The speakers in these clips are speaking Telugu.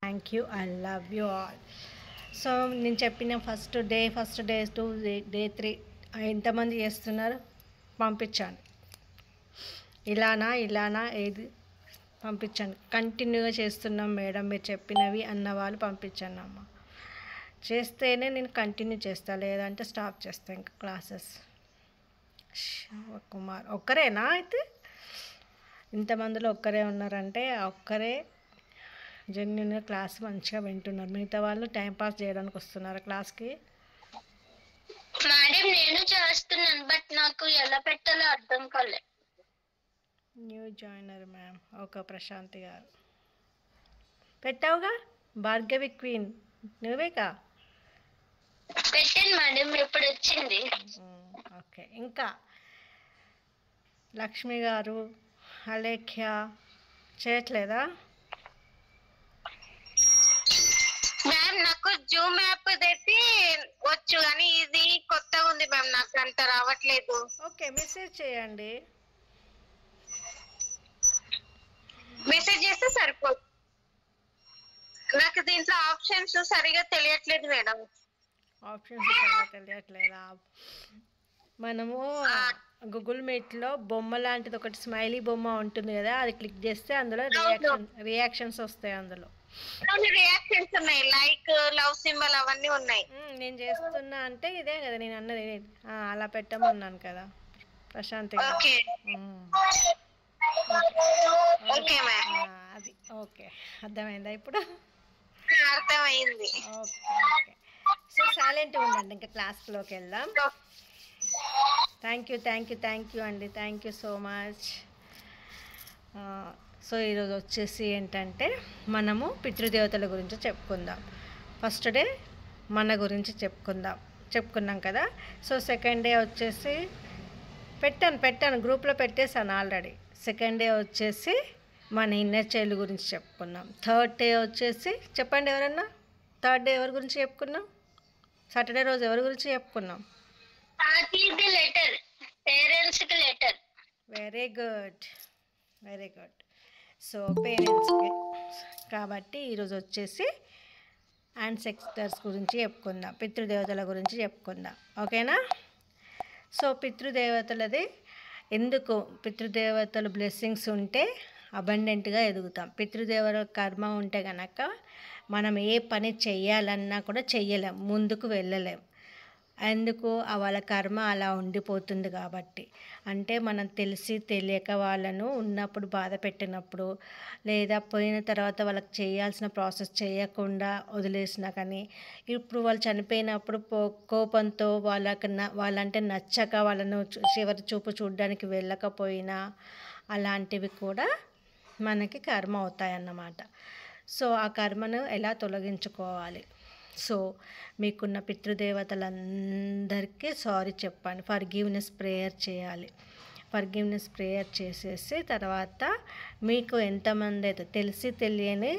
Thank you. I love you all. So నేను చెప్పిన ఫస్ట్ డే 2 డే 3 ఎంతమంది చేస్తున్నారు పంపించాను. ఇలానా ఏది పంపించండి. కంటిన్యూగా చేస్తున్నాం మేడం మీరు చెప్పినవి అన్న వాళ్ళు పంపించండి అమ్మ. చేస్తేనే నేను కంటిన్యూ చేస్తాను, లేదంటే స్టాప్ చేస్తాను ఇంకా క్లాసెస్. కుమార్ ఒక్కరేనా? అయితే ఇంతమందిలో ఒక్కరే ఉన్నారంటే ఒక్కరే జెన్యున్గా క్లాస్ మంచిగా వింటున్నారు. మిగతా వాళ్ళు టైంపాస్ చేయడానికి వస్తున్నారు క్లాస్కి. మేడం నేను చేస్తున్నాను, బట్ నాకు ఎలా పెట్టాలో అర్థం కాలే. New joiner ma'am. Okay, Prashanti గారు పెట్టావుగా. భార్గవి క్వీన్ నువ్వేగా పెట్టాను మేడం, ఇప్పుడు వచ్చింది. ఓకే. ఇంకా లక్ష్మి గారు, అలేఖ్య చేయట్లేదా? మ్యామ్ నాకు జూమ్ యాప్ అయితే వచ్చు, కానీ ఇది కొత్తగా ఉంది మ్యామ్, నాకు అంత రావట్లేదు. ఓకే, మెసేజ్ చేయండి. మెసేజ్ చేస్తే సరిపోదు. నాకు దీంట్లో ఆప్షన్స్ సరిగా తెలియట్లేదు మేడం. ఆప్షన్స్ సరిగా తెలియట్లేదా? మనము గూగుల్ మీట్లో బొమ్మ లాంటిది ఒకటి స్మైలీ బొమ్మ ఉంటుంది కదా, అది క్లిక్ చేస్తే అందులో రియాక్షన్స్ వస్తాయి. అందులో రియాక్షన్స్ ఉన్నాయి, లైక్ లవ్ సింబల్ అవన్నీ ఉన్నాయి. నేను చేస్తున్నా అంటే ఇదే కదా నేను అన్నది. అలా పెట్టమన్నాను కదా ప్రశాంతి గారు. అది ఓకే, అర్థమైందా ఇప్పుడు? అర్థమైంది. ఓకే. సో సైలెంట్గా ఉండండి, ఇంకా క్లాస్లోకి వెళ్దాం. థ్యాంక్ యూ అండి. Thank you so much. So ఈరోజు వచ్చేసి ఏంటంటే మనము పితృదేవతల గురించి చెప్పుకుందాం. ఫస్ట్ డే మన గురించి చెప్పుకున్నాం కదా. సో సెకండ్ డే వచ్చేసి పెట్టాను గ్రూప్లో పెట్టేశాను ఆల్రెడీ. సెకండ్ డే వచ్చేసి మన ఇన్నర్ చైల్డ్ గురించి చెప్పుకున్నాం. థర్డ్ డే వచ్చేసి చెప్పండి ఎవరన్నా, థర్డ్ డే ఎవరి గురించి చెప్పుకున్నాం? సాటర్డే రోజు ఎవరి గురించి చెప్పుకున్నాం? Very good. సో పేరెంట్స్కి కాబట్టి ఈరోజు వచ్చేసి యాన్సెస్టర్స్ గురించి చెప్పుకుందాం, పితృదేవతల గురించి చెప్పుకుందాం. ఓకేనా? సో పితృదేవతలది ఎందుకు, పితృదేవతలు బ్లెస్సింగ్స్ ఉంటే అబండెంట్గా ఎదుగుతాం. పితృదేవతల కర్మ ఉంటే కనుక మనం ఏ పని చెయ్యాలన్నా కూడా చెయ్యలేం, ముందుకు వెళ్ళలేం. ఎందుకు? వాళ్ళ కర్మ అలా ఉండిపోతుంది కాబట్టి. అంటే మనం తెలిసి తెలియక వాళ్ళను ఉన్నప్పుడు బాధ పెట్టినప్పుడు, లేదా పోయిన తర్వాత వాళ్ళకి చేయాల్సిన ప్రాసెస్ చేయకుండా వదిలేసినా కానీ, ఇప్పుడు వాళ్ళు చనిపోయినప్పుడు కోపంతో వాళ్ళంటే నచ్చక వాళ్ళను చివరి చూపు చూడడానికి వెళ్ళకపోయినా అలాంటివి కూడా మనకి కర్మ అవుతాయన్నమాట. సో ఆ కర్మను ఎలా తొలగించుకోవాలి? సో మీకున్న పితృదేవతలందరికీ సారీ చెప్పండి. ఫర్గివ్నెస్ ప్రేయర్ చేయాలి. ఫర్గివ్నెస్ ప్రేయర్ చేసేసి తర్వాత మీకు ఎంతమంది అయితే తెలిసి తెలియని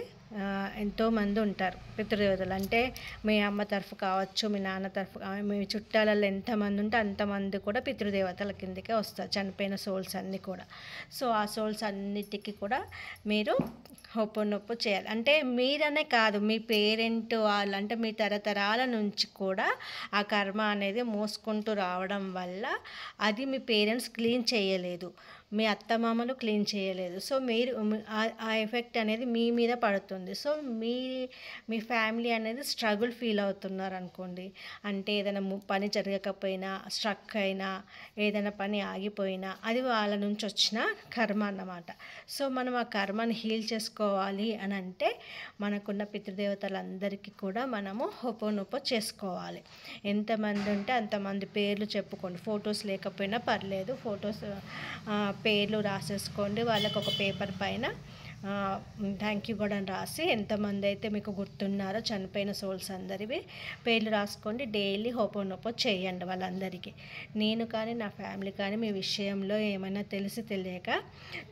ఎంతోమంది ఉంటారు పితృదేవతలు. అంటే మీ అమ్మ తరఫు కావచ్చు, మీ నాన్న తరఫు, మీ చుట్టాలలో ఎంతమంది ఉంటే అంతమంది కూడా పితృదేవతల కిందకే వస్తారు, చనిపోయిన సోల్స్ అన్నీ కూడా. సో ఆ సోల్స్ అన్నిటికీ కూడా మీరు హోపోనొప్పు చేయాలి. అంటే మీరనే కాదు, మీ పేరెంట్ వాళ్ళు, అంటే మీ తరతరాల నుంచి కూడా ఆ కర్మ అనేది మోసుకుంటూ రావడం వల్ల అది మీ పేరెంట్స్ క్లీన్ చేయలేదు, మీ అత్తమామలు క్లీన్ చేయలేదు. సో మీరు ఆ ఎఫెక్ట్ అనేది మీ మీద పడుతుంది. సో మీ ఫ్యామిలీ అనేది స్ట్రగుల్ ఫీల్ అవుతున్నారు అనుకోండి. అంటే ఏదైనా పని జరగకపోయినా, స్ట్రక్ అయినా, ఏదైనా పని ఆగిపోయినా అది వాళ్ళ నుంచి వచ్చిన కర్మ అన్నమాట. సో మనం ఆ కర్మని హీల్ చేసుకోవాలి అని అంటే మనకున్న పితృదేవతలందరికీ కూడా మనము హోపోనోపో చేసుకోవాలి. ఎంతమంది ఉంటే అంతమంది పేర్లు చెప్పుకోండి. ఫొటోస్ లేకపోయినా పర్లేదు, ఫొటోస్ పేర్లు రాసేసుకోండి. వాళ్ళకు ఒక పేపర్ పైన థ్యాంక్ యూ కూడా రాసి, ఎంతమంది అయితే మీకు గుర్తున్నారో చనిపోయిన సోల్స్ అందరివి పేర్లు రాసుకోండి. డైలీ హోపోనోపో చేయండి వాళ్ళందరికీ. నేను కానీ నా ఫ్యామిలీ కానీ మీ విషయంలో ఏమైనా తెలిసి తెలియక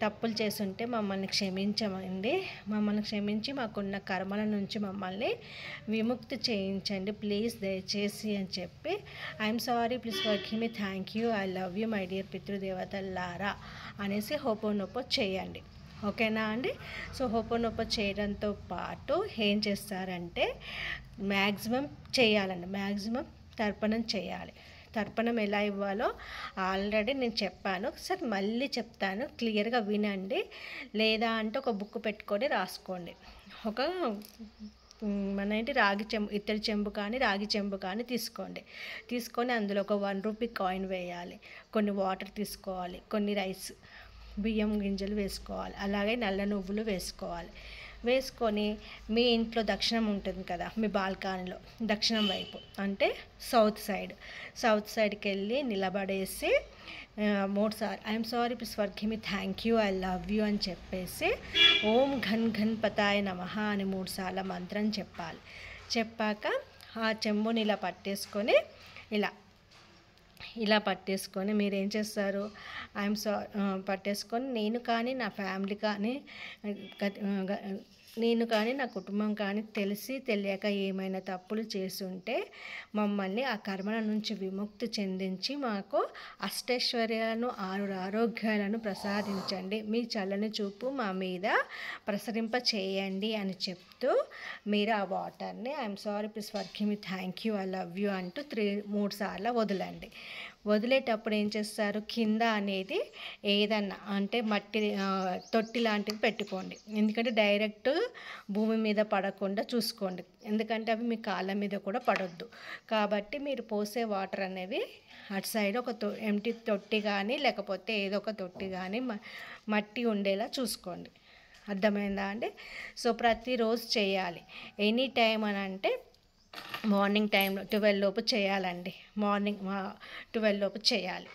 తప్పులు చేస్తుంటే మమ్మల్ని క్షమించమండి. మమ్మల్ని క్షమించి మాకున్న కర్మల నుంచి మమ్మల్ని విముక్తి చేయించండి ప్లీజ్, దయచేసి అని చెప్పి I'm sorry, please forgive me, thank you, I love you my dear పితృదేవతలారా అనేసి హోపోనోపో చేయండి. ఓకేనా అండి. సో హోపోనోపో చేయడంతో పాటు ఏం చేస్తారంటే మ్యాక్సిమం చేయాలండి, మ్యాక్సిమం తర్పణం చేయాలి. తర్పణం ఎలా ఇవ్వాలో ఆల్రెడీ నేను చెప్పాను, ఒకసారి మళ్ళీ చెప్తాను, క్లియర్గా వినండి. లేదా అంటే ఒక బుక్ పెట్టుకొని రాసుకోండి. ఒక మన ఏంటి రాగి చెంబు, ఇత్తడి చెంబు కానీ రాగి చెంబు కానీ తీసుకొని అందులో ఒక 1 రూపీ కాయిన్ వేయాలి, కొన్ని వాటర్ తీసుకోవాలి, కొన్ని రైస్ బియ్యం గింజలు వేసుకోవాలి, అలాగే నల్ల నువ్వులు వేసుకోవాలి. వేసుకొని మీ ఇంట్లో దక్షిణం ఉంటుంది కదా, మీ బాల్కనీలో దక్షిణం వైపు అంటే సౌత్ సైడ్కి వెళ్ళి నిలబడేసి 3 సార్లు I'm sorry please forgive me, thank you, I love you అని చెప్పేసి ఓం ఘన్ గణపతాయ నమః అని 3 సార్లు మంత్రం చెప్పాలి. చెప్పాక ఆ చెంబుని ఇలా పట్టేసుకొని మీరు ఏం చేస్తారు, పట్టేసుకొని నేను కానీ నా ఫ్యామిలీ కానీ నేను కానీ నా కుటుంబం కానీ తెలిసి తెలియక ఏమైనా తప్పులు చేసుంటే మమ్మల్ని ఆ కర్మల నుంచి విముక్తి చెందించి మాకు అష్టైశ్వర్యాలను 6 ఆరోగ్యాలను ప్రసాదించండి, మీ చల్లని చూపు మా మీద ప్రసరింప చేయండి అని చెప్తూ మీరు ఆ వాటర్ని I'm sorry please forgive me, thank you, I love you అంటూ 3 సార్లు వదలండి. వదిలేటప్పుడు ఏం చేస్తారు, కింద అనేది ఏదన్నా అంటే మట్టి తొట్టి లాంటివి పెట్టుకోండి, ఎందుకంటే డైరెక్ట్ భూమి మీద పడకుండా చూసుకోండి, ఎందుకంటే అవి మీ కాళ్ళ మీద కూడా పడొద్దు. కాబట్టి మీరు పోసే వాటర్ అనేవి అటు సైడ్ ఒక ఎంటీ తొట్టి కానీ లేకపోతే ఏదో ఒక తొట్టి కానీ మట్టి ఉండేలా చూసుకోండి. అర్థమైందా అండి. సో ప్రతిరోజు చేయాలి. ఎనీ టైం అని అంటే మార్నింగ్ టైంలో 12 లోపు చేయాలండి, మార్నింగ్ 12 లోపు చేయాలి.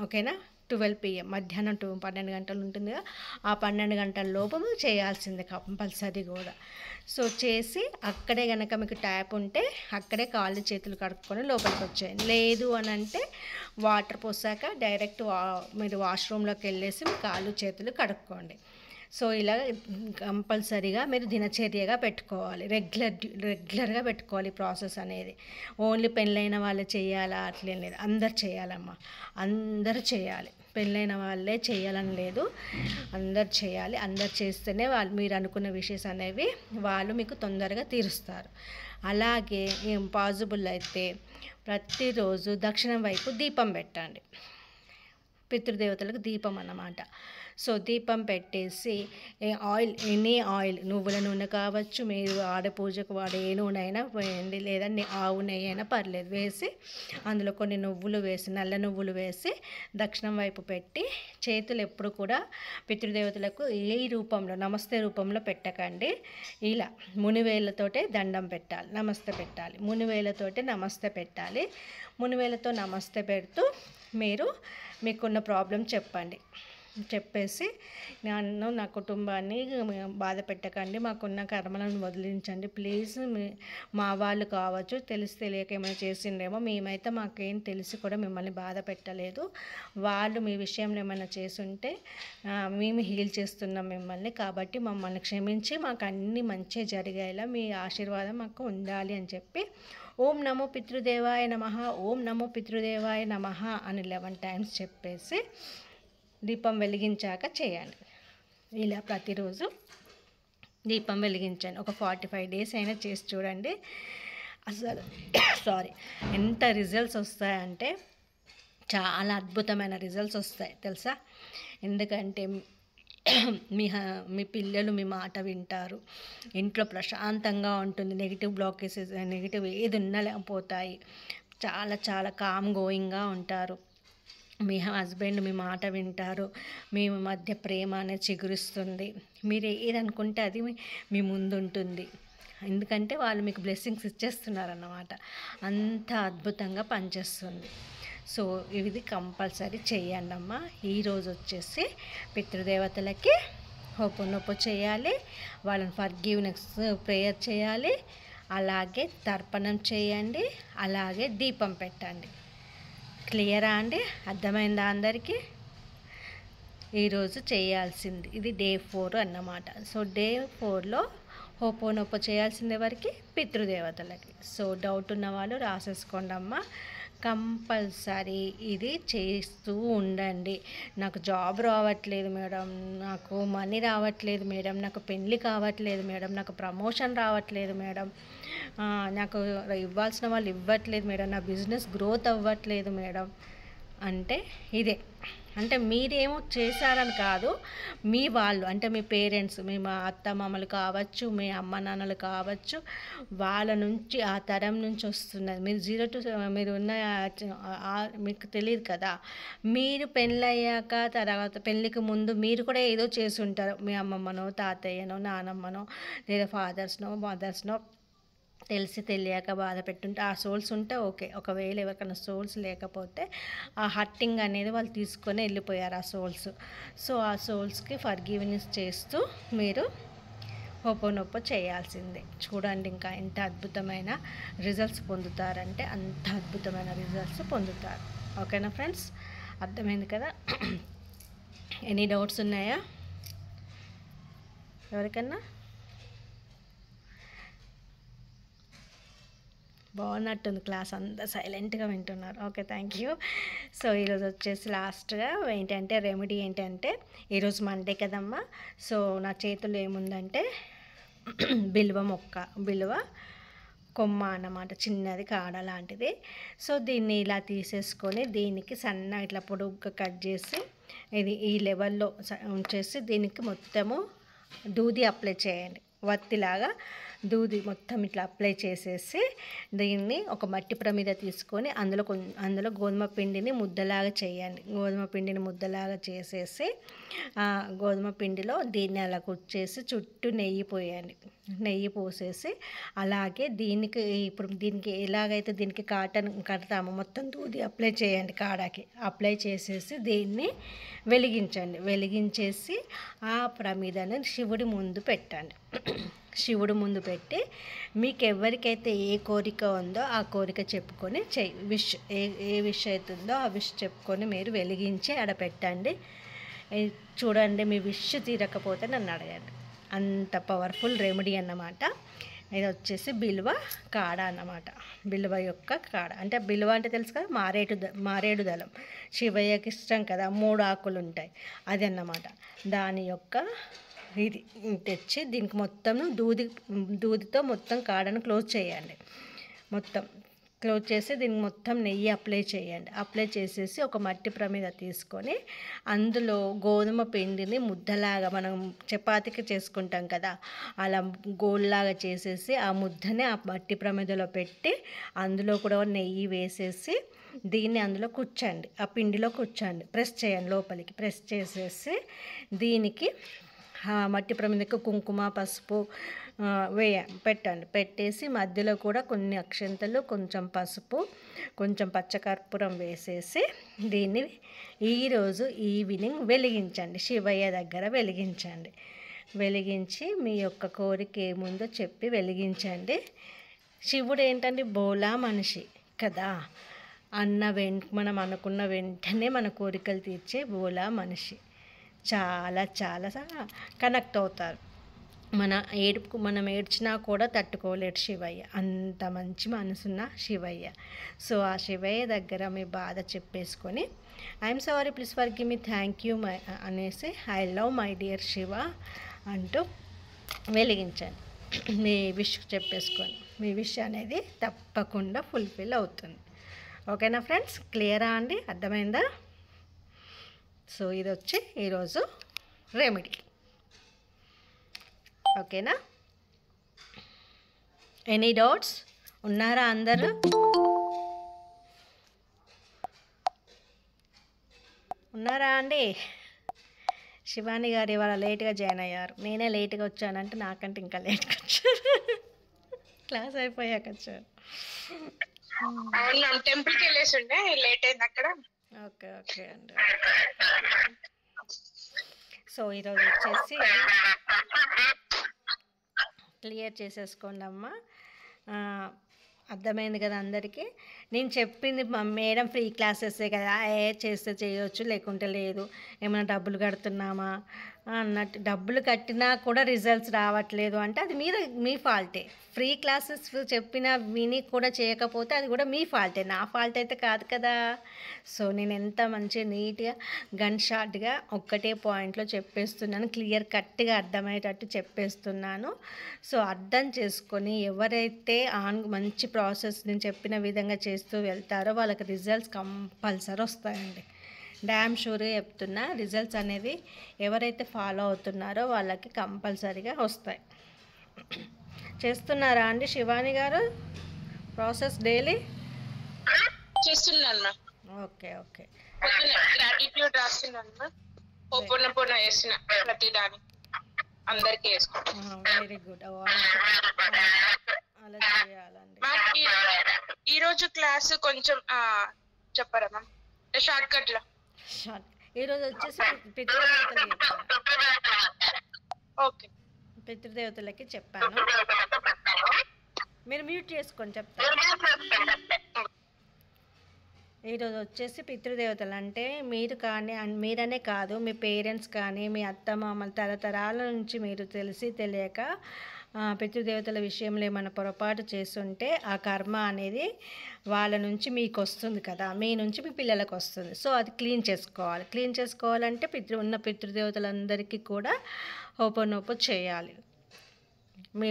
ఓకేనా, 12 PM మధ్యాహ్నం 12 గంటలు ఉంటుందిగా, ఆ 12 గంటల లోపు చేయాల్సిందే కంపల్సరీ కూడా. సో చేసి అక్కడే కనుక మీకు ట్యాప్ ఉంటే అక్కడే కాళ్ళు చేతులు కడుక్కొని లోపలికి వచ్చేయండి. లేదు అని అంటే వాటర్ పోసాక డైరెక్ట్ మీరు వాష్రూమ్లోకి వెళ్ళేసి మీ కాళ్ళు చేతులు కడుక్కోండి. సో ఇలా కంపల్సరీగా మీరు దినచర్యగా పెట్టుకోవాలి, రెగ్యులర్గా పెట్టుకోవాలి ప్రాసెస్ అనేది. ఓన్లీ పెళ్ళైన వాళ్ళు చేయాలా అట్లేం లేదు, అందరు చేయాలమ్మా, అందరూ చేయాలి, పెళ్ళైన వాళ్ళే చేయాలని లేదు, అందరు చేయాలి. అందరు చేస్తేనే వాళ్ళు మీరు అనుకున్న విషయస్ అనేవి వాళ్ళు మీకు తొందరగా తీరుస్తారు. అలాగే ఏం పాసిబుల్ అయితే ప్రతిరోజు దక్షిణం వైపు దీపం పెట్టండి, పితృదేవతలకు దీపం అన్నమాట. సో దీపం పెట్టేసి ఎనీ ఆయిల్, నువ్వుల నూనె కావచ్చు, మీరు పూజకు వాడే ఏ నూనె అయినా వేయండి, లేదా ఆవు నెయ్యి అయినా పర్లేదు, వేసి అందులో కొన్ని నువ్వులు వేసి, నల్ల నువ్వులు వేసి దక్షిణం వైపు పెట్టి చేతులు ఎప్పుడు కూడా పితృదేవతలకు ఏ రూపంలో నమస్తే రూపంలో పెట్టకండి. ఇలా మునివేళ్ళతోటే దండం పెట్టాలి, నమస్తే పెట్టాలి, మునివేళ్ళతోటే నమస్తే పెట్టాలి. మునివేళ్ళతో నమస్తే పెడుతూ మీరు మీకున్న ప్రాబ్లం చెప్పేసి నన్ను నా కుటుంబాన్ని బాధ పెట్టకండి, మాకున్న కర్మలను వదిలించండి ప్లీజ్. మా వాళ్ళు కావచ్చు తెలిసి తెలియక ఏమైనా చేసిండేమో, మేమైతే మాకేం తెలిసి కూడా మిమ్మల్ని బాధ పెట్టలేదు, వాళ్ళు మీ విషయంలో ఏమైనా చేసుంటే మేము హీల్ చేస్తున్నాం మిమ్మల్ని, కాబట్టి మమ్మల్ని క్షమించి మాకు అన్నీ మంచి జరిగేలా మీ ఆశీర్వాదం మాకు ఉండాలి అని చెప్పి ఓం నమో పితృదేవాయ నమః, ఓం నమో పితృదేవాయ నమః అని 11 టైమ్స్ చెప్పేసి దీపం వెలిగించాక చేయండి. ఇలా ప్రతిరోజు దీపం వెలిగించండి, ఒక 45 డేస్ అయినా చేసి చూడండి. అసలు ఎంత రిజల్ట్స్ వస్తాయంటే చాలా అద్భుతమైన రిజల్ట్స్ వస్తాయి తెలుసా. ఎందుకంటే మీ పిల్లలు మీ మాట వింటారు, ఇంట్లో ప్రశాంతంగా ఉంటుంది, నెగిటివ్ బ్లాకేజెస్ నెగిటివ్ ఏది ఉన్నా పోతాయి, చాలా కామ్ గోయింగ్గా ఉంటారు, మీ హస్బెండ్ మీ మాట వింటారు, మీ మధ్య ప్రేమ అనేది చిగురిస్తుంది, మీరు ఏదనుకుంటే అది మీ ముందు ఉంటుంది, ఎందుకంటే వాళ్ళు మీకు బ్లెస్సింగ్స్ ఇచ్చేస్తున్నారన్నమాట, అంత అద్భుతంగా పనిచేస్తుంది. సో ఇది కంపల్సరీ చేయండి అమ్మా. ఈరోజు వచ్చేసి పితృదేవతలకి హోపోనోపో చేయాలి, వాళ్ళని ఫర్గివ్నెస్ ప్రేయర్ చేయాలి, అలాగే తర్పణం చేయండి, అలాగే దీపం పెట్టండి. క్లియరా అండి, అర్థమైందా అందరికీ? ఈరోజు చేయాల్సింది ఇది డే 4 అన్నమాట. సో డే 4లో హోపోనోపో చేయాల్సింది ఎవరికి? పితృదేవతలకి. సో డౌట్ ఉన్న వాళ్ళు రాసేసుకోండి అమ్మ, కంపల్సరీ ఇది చేస్తూ ఉండండి. నాకు జాబ్ రావట్లేదు మేడం, నాకు మనీ రావట్లేదు మేడం, నాకు పెళ్ళి కావట్లేదు మేడం, నాకు ప్రమోషన్ రావట్లేదు మేడం, నాకు ఇవ్వాల్సిన వాళ్ళు ఇవ్వట్లేదు మేడం, నా బిజినెస్ గ్రోత్ అవ్వట్లేదు మేడం అంటే ఇదే. అంటే మీరేమో చేశారని కాదు, మీ వాళ్ళు అంటే మీ పేరెంట్స్, మీ మా అత్త మామలు కావచ్చు, మీ అమ్మ నాన్నలు కావచ్చు, వాళ్ళ నుంచి ఆ తరం నుంచి వస్తున్నది. మీరు 0 to మీరు ఉన్న మీకు తెలియదు కదా. మీరు పెళ్ళయ్యాక తర్వాత పెళ్ళికి ముందు మీరు కూడా ఏదో చేసి ఉంటారు. మీ అమ్మమ్మనో తాతయ్యనో నానమ్మనో లేదా ఫాదర్స్నో మదర్స్నో తెలిసి తెలియక బాధ పెట్టుంటే ఆ సోల్స్ ఉంటే ఓకే. ఒకవేళ ఎవరికైనా సోల్స్ లేకపోతే ఆ హర్టింగ్ అనేది వాళ్ళు తీసుకొని వెళ్ళిపోయారు ఆ సోల్స్. సో ఆ సోల్స్కి ఫర్గివ్నెస్ చేస్తూ మీరు హోపోనోపో చేయాల్సిందే. చూడండి ఇంకా ఎంత అద్భుతమైన రిజల్ట్స్ పొందుతారంటే అంత అద్భుతమైన రిజల్ట్స్ పొందుతారు. ఓకేనా ఫ్రెండ్స్, అర్థమైంది కదా. ఎనీ డౌట్స్ ఉన్నాయా ఎవరికన్నా? బాగున్నట్టుంది క్లాస్, అంతా సైలెంట్గా వింటున్నారు. Okay, thank you. సో ఈరోజు వచ్చేసి లాస్ట్గా ఏంటంటే రెమెడీ ఏంటంటే, ఈరోజు మండే కదమ్మా. సో నా చేతుల్లో ఏముందంటే బిల్వ మొక్క, బిల్వ కొమ్మ అన్నమాట, చిన్నది కాడ లాంటిది. సో దీన్ని ఇలా తీసేసుకొని దీనికి సన్న ఇట్లా పొడుగ్గా కట్ చేసి ఇది ఈ లెవెల్లో ఉంచేసి దీనికి మొత్తము దూది అప్లై చేయండి. వత్తిలాగా దూది మొత్తం ఇట్లా అప్లై చేసేసి దీన్ని ఒక మట్టి ప్రమిద తీసుకొని అందులో గోధుమ పిండిని ముద్దలాగా చేయండి. గోధుమ పిండిని ముద్దలాగా చేసేసి గోధుమ పిండిలో దీన్ని అలా కుచ్చేసి చుట్టూ నెయ్యి పోయండి. నెయ్యి పోసేసి అలాగే దీనికి ఎలాగైతే దీనికి కాటన్ కడతామో మొత్తం దూది అప్లై చేయండి. కాడకి అప్లై చేసేసి దీన్ని వెలిగించండి. వెలిగించేసి ఆ ప్రమిదను శివుడి ముందు పెట్టండి. శివుడు ముందు పెట్టి మీకు ఎవరికైతే ఏ కోరిక ఉందో ఆ కోరిక చెప్పుకొని ఏ విష్ అవుతుందో ఆ విష్ చెప్పుకొని మీరు వెలిగించి ఆడ పెట్టండి. చూడండి, మీ విష్ తీరకపోతే నన్ను అడగండి. అంత పవర్ఫుల్ రెమెడీ అన్నమాట. ఇది వచ్చేసి బిల్వ కాడ అన్నమాట. బిల్వ యొక్క కాడ అంటే బిల్వ అంటే తెలుసు కదా, మారేడు దళం శివయ్యకి ఇష్టం కదా, 3 ఆకులు ఉంటాయి అది అన్నమాట. దాని యొక్క ఇది తెచ్చి దీనికి మొత్తం దూదితో మొత్తం కాడను క్లోజ్ చేయండి. మొత్తం క్లోజ్ చేసి దీనికి మొత్తం నెయ్యి అప్లై చేయండి. అప్లై చేసేసి ఒక మట్టి ప్రమిద తీసుకొని అందులో గోధుమ పిండిని ముద్దలాగా మనం చపాతీకి చేసుకుంటాం కదా, అలా గోల్లాగా చేసేసి ఆ ముద్దని ఆ మట్టి ప్రమిదలో పెట్టి అందులో కూడా నెయ్యి వేసేసి దీన్ని అందులో కూర్చోండి. ఆ పిండిలో కూర్చోండి, ప్రెస్ చేయండి, లోపలికి ప్రెస్ చేసేసి దీనికి మట్టి ప్రమిదకు కుంకుమ పసుపు పెట్టండి. పెట్టేసి మధ్యలో కూడా కొన్ని అక్షంతలు, కొంచెం పసుపు, కొంచెం పచ్చకర్పూరం వేసేసి దీన్ని ఈరోజు ఈవినింగ్ వెలిగించండి. శివయ్య దగ్గర వెలిగించండి. వెలిగించి మీ యొక్క కోరిక ఏముందో చెప్పి వెలిగించండి. శివుడు ఏంటంటే బోలా మనిషి కదా, మనం అనుకున్న వెంటనే మన కోరికలు తీర్చే బోలా మనిషి. చాలా చాలా కనెక్ట్ అవుతారు. మనం ఏడ్చినా కూడా తట్టుకోలేడు శివయ్య, అంత మంచి మనసున్న శివయ్య. సో ఆ శివయ్య దగ్గర మీ బాధ చెప్పేసుకొని I'm sorry, please forgive me, thank you అనేసి I love my dear Shiva అంటూ వెలిగించండి. మీ విష్ చెప్పేసుకొని మీ విష్ అనేది తప్పకుండా ఫుల్ఫిల్ అవుతుంది. ఓకేనా ఫ్రెండ్స్, క్లియరా అండి, అర్థమైందా? సో ఇది వచ్చి ఈరోజు రెమెడీ. ఓకేనా? ఎనీ డౌట్స్ ఉన్నారా అందరూ? ఉన్నారా అండి? శివాని గారు ఇవాళ లేట్గా జాయిన్ అయ్యారు. నేనే లేట్గా వచ్చానంటే నాకంటే ఇంకా లేట్గా వచ్చారు. క్లాస్ అయిపోయాక వచ్చారు. టెంపుల్కి వెళ్ళేసి ఉండే లేట్ అయింది అక్కడ. ఓకే ఓకే అండి. సో ఈరోజు వచ్చేసి క్లియర్ చేసేసుకోండి అమ్మా. అర్థమైంది కదా అందరికీ? నేను చెప్పింది మేడం ఫ్రీ క్లాసెసే కదా, చేస్తే చేయొచ్చు లేకుంటే లేదు, ఏమైనా డబ్బులు కడుతున్నామా, అన్నట్టు డబ్బులు కట్టినా కూడా రిజల్ట్స్ రావట్లేదు అంటే అది మీ ఫాల్టే. ఫ్రీ క్లాసెస్ చెప్పినా విని కూడా చేయకపోతే అది కూడా మీ ఫాల్టే, నా ఫాల్ట్ అయితే కాదు కదా. సో నేను ఎంత మంచి నీట్గా గన్ షాట్గా ఒక్కటే పాయింట్లో చెప్పేస్తున్నాను, క్లియర్ కట్గా అర్థమయ్యేటట్టు చెప్పేస్తున్నాను. సో అర్థం చేసుకొని ఎవరైతే మంచి ప్రాసెస్ నేను చెప్పిన విధంగా చేస్తూ వెళ్తారో వాళ్ళకి రిజల్ట్స్ కంపల్సరీ వస్తాయండి. డ్యామ్ షూర్గా చెప్తున్నా, రిజల్ట్స్ అనేవి ఎవరైతే ఫాలో అవుతున్నారో వాళ్ళకి కంపల్సరీగా వస్తాయి. చేస్తున్నారా అండి శివాని గారు ప్రాసెస్ డైలీ? చేస్తున్నాను మ్యామ్. Okay okay. గ్రాటిట్యూడ్ రాస్తున్నాను మ్యామ్. ఓపెన్ చేసిన ప్రతి దాని అందరికీ వేసుకుంటాను. Very good. అలా చేయాలండి. ఈరోజు క్లాస్ కొంచెం చెప్పరా మ్యామ్ షార్ట్ కట్ లో? ఈరోజు వచ్చేసి పితృదేవతలు చెప్పాను. ఓకే, పితృదేవతలకి చెప్పాను. మీరు మ్యూట్ చేసుకొని చెప్తారు. ఈరోజు వచ్చేసి పితృదేవతలు అంటే మీరు కానీ మీరనే కాదు, మీ పేరెంట్స్ కానీ మీ అత్తమామల తరతరాల నుంచి మీరు తెలిసి తెలియక పితృదేవతల విషయంలో ఏమైనా పొరపాటు చేస్తుంటే ఆ కర్మ అనేది వాళ్ళ నుంచి మీకు వస్తుంది కదా, మీ నుంచి మీ పిల్లలకు వస్తుంది. సో అది క్లీన్ చేసుకోవాలి. క్లీన్ చేసుకోవాలంటే ఉన్న పితృదేవతలందరికీ కూడా హోపోనోపో చేయాలి. మీ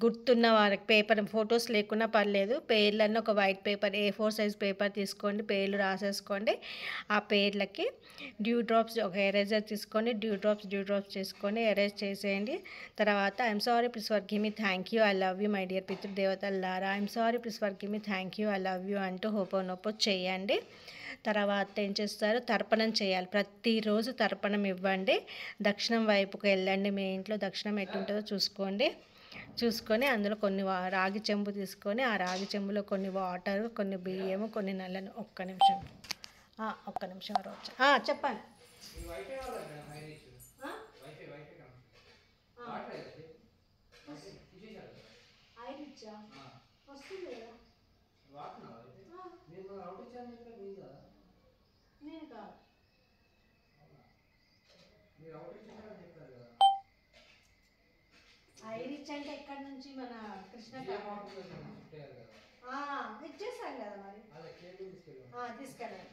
గుర్తున్న వారికి పేపర్ ఫొటోస్ లేకున్నా పర్లేదు, పేర్లన్నీ ఒక white paper A4 size paper తీసుకోండి, పేర్లు రాసేసుకోండి. ఆ పేర్లకి డ్యూ డ్రాప్స్ ఒక ఎరేజర్ తీసుకోండి, డ్యూ డ్రాప్స్ చేసుకొని ఎరేజ్ చేసేయండి. తర్వాత I'm sorry please forgive me, thank you, I love you my dear పితృదేవతలారా, I'm sorry please forgive me, thank you, I love you అంటూ హోపోనోపో చేయండి. తర్వాత ఏం చేస్తారు, తర్పణం చేయాలి. ప్రతిరోజు తర్పణం ఇవ్వండి. దక్షిణం వైపుకు వెళ్ళండి. మీ ఇంట్లో దక్షిణం ఎట్టుంటుందో చూసుకొని అందులో కొన్ని రాగి చెంబు తీసుకొని ఆ రాగి చెంబులో కొన్ని వాటర్, కొన్ని బియ్యము, కొన్ని నల్లను. ఒక్క నిమిషం రోజు చెప్పండి. నేను కాదు, ఐరిచ్ అంటే ఎక్కడి నుంచి? మన కృష్ణ ఇచ్చేసాం కదా మరి, తీసుకెళ్ళండి.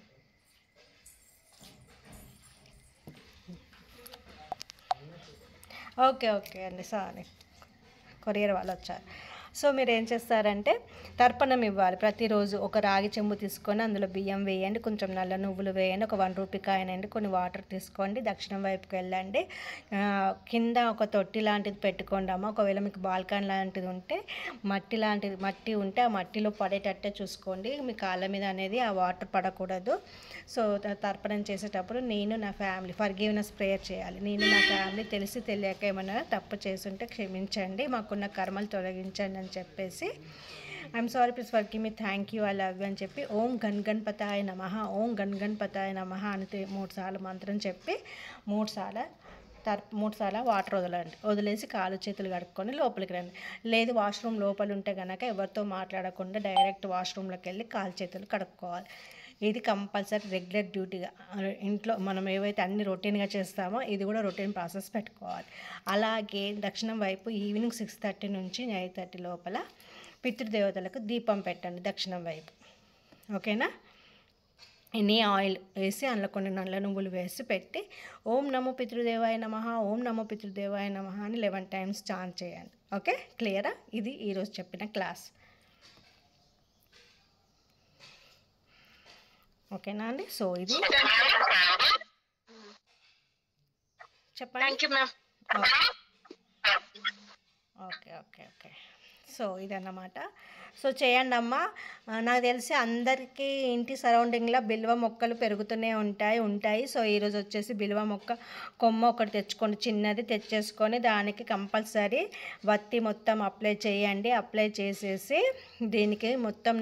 ఓకే అండి, సారీ కొరియర్ వాళ్ళు వచ్చారు. సో మీరు ఏం చేస్తారంటే తర్పణం ఇవ్వాలి. ప్రతిరోజు ఒక రాగి చెంబు తీసుకొని అందులో బియ్యం వేయండి, కొంచెం నల్ల నువ్వులు వేయండి, ఒక 1 రూపీ కాయనండి, కొన్ని వాటర్ తీసుకోండి, దక్షిణం వైపుకి వెళ్ళండి. కింద ఒక తొట్టి లాంటిది పెట్టుకోండి అమ్మ. ఒకవేళ మీకు బాల్కన్ లాంటిది ఉంటే మట్టి ఉంటే ఆ మట్టిలో పడేటట్టే చూసుకోండి. మీ కాళ్ళ మీద అనేది ఆ వాటర్ పడకూడదు. సో తర్పణం చేసేటప్పుడు నేను నా ఫ్యామిలీ ఫర్గివ్నెస్ ప్రేయర్ చేయాలి. నేను నా ఫ్యామిలీ తెలిసి తెలియక ఏమైనా తప్పు చేస్తుంటే క్షమించండి, మాకున్న కర్మలు తొలగించండి అని చెప్పేసి I'm sorry please forgive me, thank you, I love you అని చెప్పి ఓం గణపతాయ నమః, ఓం గణపతాయ నమః అని 3 సార్లు మంత్రం చెప్పి 3 సార్లు వాటర్ వదిలేసి కాలు చేతులు కడుక్కొని లోపలికి రండి. లేదు వాష్రూమ్ లోపల ఉంటే కనుక ఎవరితో మాట్లాడకుండా డైరెక్ట్ వాష్రూమ్లోకి వెళ్ళి కాలు చేతులు కడుక్కోవాలి. ఇది కంపల్సరీ రెగ్యులర్ డ్యూటీగా ఇంట్లో మనం ఏవైతే అన్ని రొటీన్గా చేస్తామో ఇది కూడా రొటీన్ ప్రాసెస్ పెట్టుకోవాలి. అలాగే దక్షిణం వైపు ఈవినింగ్ 6:30 నుంచి 9:30 లోపల పితృదేవతలకు దీపం పెట్టండి దక్షిణం వైపు. ఓకేనా? ఎన్ని ఆయిల్ వేసి అందులో కొన్ని నల్ల నువ్వులు వేసి పెట్టి ఓం నమో పితృదేవాయ నమః, ఓం నమో పితృదేవాయ నమః అని 11 టైమ్స్ చాంట్ చేయండి. ఓకే, క్లియరా? ఇది ఈరోజు చెప్పిన క్లాస్. ఓకేనా అండి? సో ఇది చెప్పండి. ఓకే. సో ఇదన్నమాట. సో చేయండి అమ్మ. నాకు తెలిసి అందరికీ ఇంటి సరౌండింగ్లో బిల్వ మొక్కలు పెరుగుతూనే ఉంటాయి. సో ఈరోజు వచ్చేసి బిల్వ మొక్క కొమ్మ ఒకటి తెచ్చుకొని చిన్నది తెచ్చేసుకొని దానికి కంపల్సరీ వత్తి మొత్తం అప్లై చేయండి. అప్లై చేసేసి దీనికి మొత్తం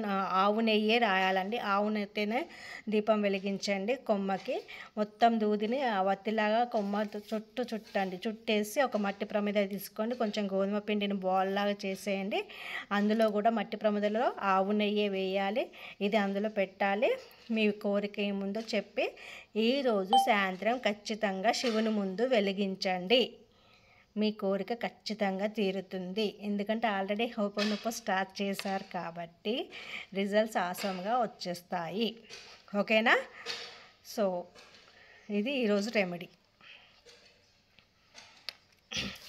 ఆవు నెయ్యే రాయాలండి. ఆవు నెయ్యితోనే దీపం వెలిగించండి. కొమ్మకి మొత్తం దూదిని వత్తిలాగా కొమ్మ చుట్టేసి ఒక మట్టి ప్రమిద తీసుకొని కొంచెం గోధుమ పిండిని బాల్ లాగా చేసేయండి. చేయండి. అందులో కూడా మట్టి ప్రమిదలో ఆవు నెయ్యి వేయాలి. ఇది అందులో పెట్టాలి. మీ కోరిక ఏముందో చెప్పి ఈరోజు సాయంత్రం ఖచ్చితంగా శివుని ముందు వెలిగించండి. మీ కోరిక ఖచ్చితంగా తీరుతుంది. ఎందుకంటే ఆల్రెడీ హోపోనోపో స్టార్ట్ చేశారు కాబట్టి రిజల్ట్స్ ఆసంగా వచ్చేస్తాయి. ఓకేనా? సో ఇది ఈరోజు రెమెడీ.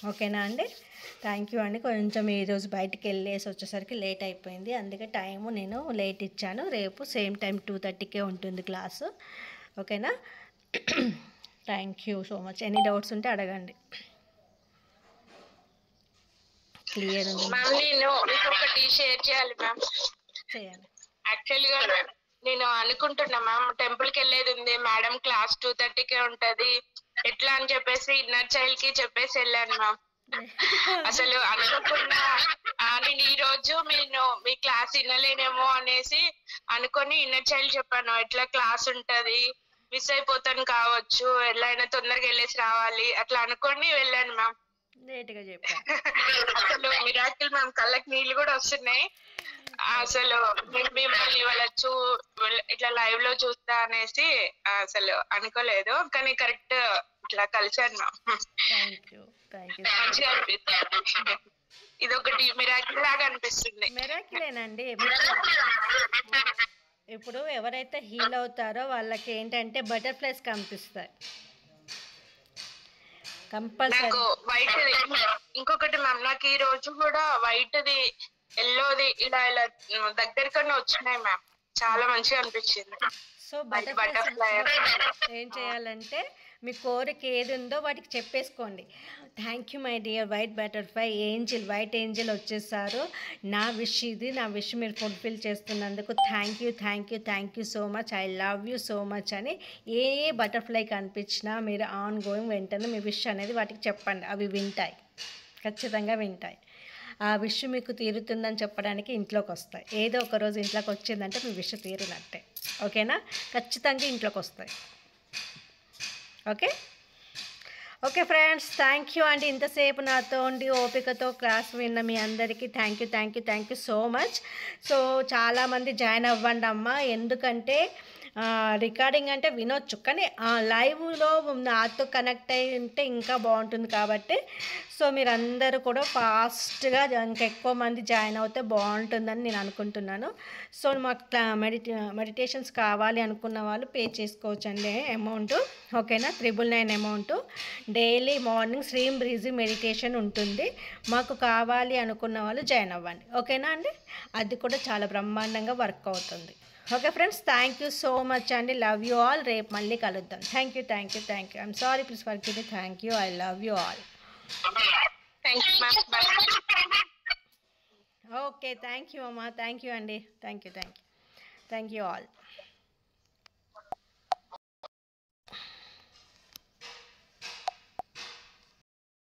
ఓకేనా అండి? థ్యాంక్ యూ అండి. కొంచెం ఈరోజు బయటికి వెళ్ళేసి వచ్చేసరికి లేట్ అయిపోయింది, అందుకే టైము నేను లేట్ ఇచ్చాను. రేపు సేమ్ టైం 2:30కే ఉంటుంది క్లాసు. ఓకేనా? Thank you so much. Any doubts ఉంటే అడగండి. క్లియర్ ఉంది మ్యామ్. నేను మీకు ఒకటి షేర్ చేయాలి మ్యామ్. చేయండి. యాక్చువల్గా నేను అనుకుంటున్నా మ్యామ్, టెంపుల్కి వెళ్ళేది ఉంది మేడం, క్లాస్ 2:30కే ఉంటది, ఎట్లా అని చెప్పేసి ఇన్నర్ చైల్డ్ కి చెప్పేసి వెళ్ళాను మ్యామ్. అసలు అనుకోకుండా నేను ఈ రోజు మీ క్లాస్ వినలేనేమో అనేసి అనుకొని ఇన్నర్ చైల్డ్ చెప్పాను, ఎట్లా క్లాస్ ఉంటది, మిస్ అయిపోతాను కావచ్చు, ఎలా అయినా తొందరగా వెళ్ళేసి రావాలి అట్లా అనుకొని వెళ్ళాను మ్యామ్. లేట్గా చెప్పాను. అసలు మిరాకిల్ మ్యామ్, కళ్ళకి నీళ్ళు కూడా వస్తున్నాయి. అసలు మిమ్మల్ని ఇట్లా లైవ్ లో చూస్తా అనేసి అసలు అనుకోలేదు, కానీ కరెక్ట్ ఇట్లా కలిసాను మ్యామ్. మంచిగా అనిపిస్తుంది. ఇది ఒకటి మిరాకిల్ లాగా అనిపిస్తుంది. మిరాకిలేనండి. ఇప్పుడు ఎవరైతే హీల్ అవుతారో వాళ్ళకి ఏంటంటే బటర్ఫ్లైస్ కనిపిస్తాయి కంపల్సరీ. నాకు వైట్ ఇంకొకటి మ్యామ్, నాకు ఈ రోజు కూడా వైట్ది ఎల్లోది ఇలా ఇలా దగ్గరకన్నా వచ్చినాయి మ్యామ్, చాలా మంచిగా అనిపించింది. సో బటర్ఫ్లై ఏం చేయాలంటే మీ కోరిక ఏది ఉందో వాటికి చెప్పేసుకోండి. Thank you my dear white butterfly angel, white angel వచ్చేసారు, నా విష్ ఇది, నా విష్ మీరు ఫుల్ఫిల్ చేస్తున్నందుకు thank you so much, I love you so much అని ఏ బటర్ఫ్లై కనిపించినా మీరు ఆన్ గోయింగ్ వెంటనే మీ విష్ అనేది వాటికి చెప్పండి. అవి వింటాయి, ఖచ్చితంగా వింటాయి. ఆ విష్ మీకు తీరుతుందని చెప్పడానికి ఇంట్లోకి వస్తాయి. ఏదో ఒక రోజు ఇంట్లోకి వచ్చిందంటే మీ విష్ తీరినట్టే. ఓకేనా? ఖచ్చితంగా ఇంట్లోకి వస్తాయి. ఓకే ఫ్రెండ్స్, థ్యాంక్ యూ అండి. ఇంతసేపు నాతో ఉండి ఓపికతో క్లాస్ విన్న మీ అందరికీ thank you so much. So చాలామంది జాయిన్ అవ్వండి అమ్మ, ఎందుకంటే రికార్డింగ్ అంటే వినొచ్చు, కానీ లైవ్లో నాతో కనెక్ట్ అయి ఉంటే ఇంకా బాగుంటుంది కాబట్టి సో మీరందరూ కూడా ఫాస్ట్గా ఇంకా ఎక్కువ మంది జాయిన్ అవుతే బాగుంటుందని నేను అనుకుంటున్నాను. సో మాకు మెడిటేషన్స్ కావాలి అనుకున్న వాళ్ళు పే చేసుకోవచ్చండి అమౌంట్. ఓకేనా? 999 amount. Daily morning stream breezy meditation ఉంటుంది. మాకు కావాలి అనుకున్న వాళ్ళు జాయిన్ అవ్వండి. ఓకేనా అండి? అది కూడా చాలా బ్రహ్మాండంగా వర్క్ అవుతుంది. Okay friends, thank you so much అండి. Love you all. రేపు మళ్ళీ కలుద్దాం. Thank you. I'm sorry, please forgive me. Thank you. I love you all. Okay, thank you అమ్మా. థ్యాంక్ యూ అండి. Thank you all.